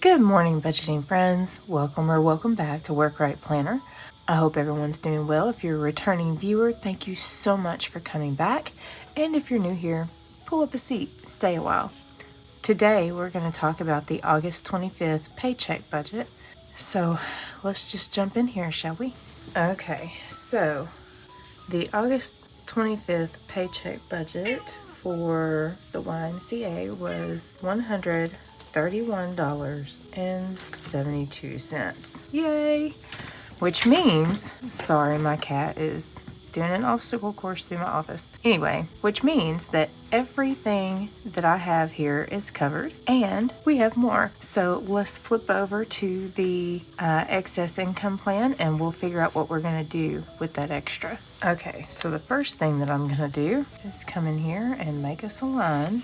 Good morning, budgeting friends. Welcome back to Work Right Planner. I hope everyone's doing well. If you're a returning viewer, thank you so much for coming back. And if you're new here, pull up a seat, stay a while. Today, we're going to talk about the August 25th paycheck budget. So let's just jump in here, shall we? Okay, so the August 25th paycheck budget for the YMCA was $131.72. Yay! Which means, sorry, my cat is doing an obstacle course through my office. Anyway, which means that everything that I have here is covered and we have more. So let's flip over to the excess income plan and we'll figure out what we're going to do with that extra. Okay, so the first thing that I'm going to do is come in here and make us a line.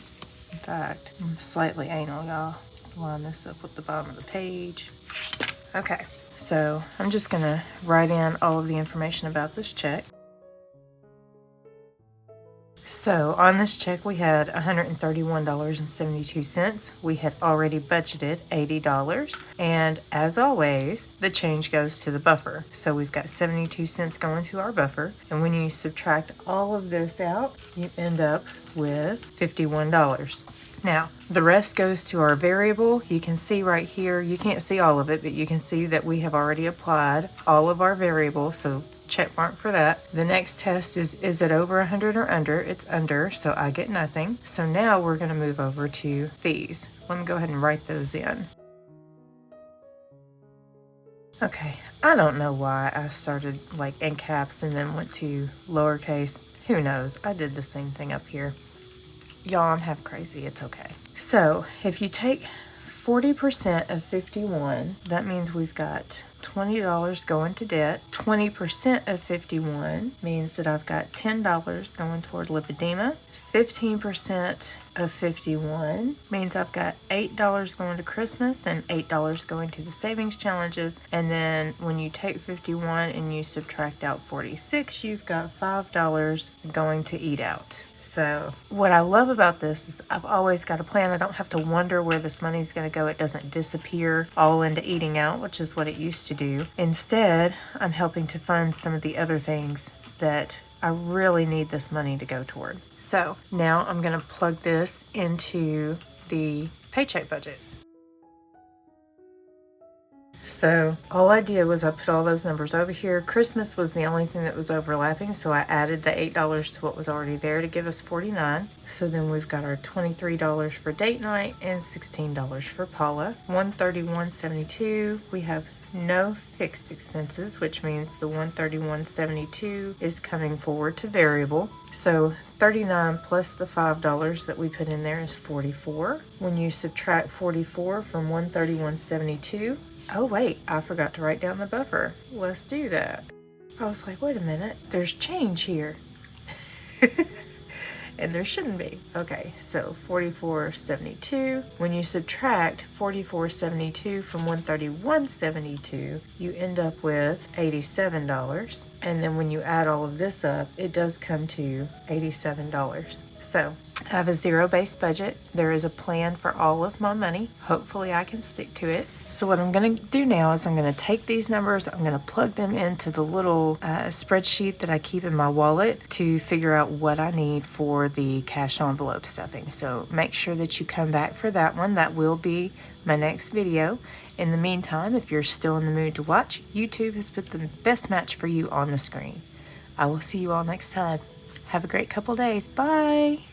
In fact, I'm slightly anal, y'all. Let's line this up with the bottom of the page. Okay, so I'm just going to write in all of the information about this check. So on this check, we had $131.72. We had already budgeted $80. And as always, the change goes to the buffer. So we've got 72 cents going to our buffer. And when you subtract all of this out, you end up with $51. Now, the rest goes to our variable. You can see right here, you can't see all of it, but you can see that we have already applied all of our variable. So check mark for that. The next test is it over 100 or under? It's under, so I get nothing. So now we're going to move over to fees. Let me go ahead and write those in. Okay, I don't know why I started like in caps and then went to lowercase. Who knows? I did the same thing up here. Y'all, I'm half crazy. It's okay. So if you take 40% of 51, that means we've got $20 going to debt. 20% of 51 means that I've got $10 going toward lipedema. 15% of 51 means I've got $8 going to Christmas and $8 going to the savings challenges. And then when you take 51 and you subtract out 46, you've got $5 going to eat out. So what I love about this is I've always got a plan. I don't have to wonder where this money is going to go. It doesn't disappear all into eating out, which is what it used to do. Instead, I'm helping to fund some of the other things that I really need this money to go toward. So now I'm going to plug this into the paycheck budget. So all I did was I put all those numbers over here. Christmas was the only thing that was overlapping, so I added the $8 to what was already there to give us $49. So then we've got our $23 for date night and $16 for Paula. $131.72. We have no fixed expenses, which means the $131.72 is coming forward to variable. So 39 plus the $5 that we put in there is 44. When you subtract 44 from 131.72, oh wait, I forgot to write down the buffer. Let's do that. I was like, wait a minute, there's change here. And there shouldn't be. Okay, so 44.72. When you subtract 44.72 from 131.72, you end up with $87. And then when you add all of this up, it does come to $87. So I have a zero-based budget. There is a plan for all of my money. Hopefully I can stick to it. So what I'm going to do now is I'm going to take these numbers, I'm going to plug them into the little spreadsheet that I keep in my wallet to figure out what I need for the cash envelope stuffing. So make sure that you come back for that one. That will be my next video. In the meantime, if you're still in the mood to watch, YouTube has put the best match for you on the screen. I will see you all next time. Have a great couple days. Bye.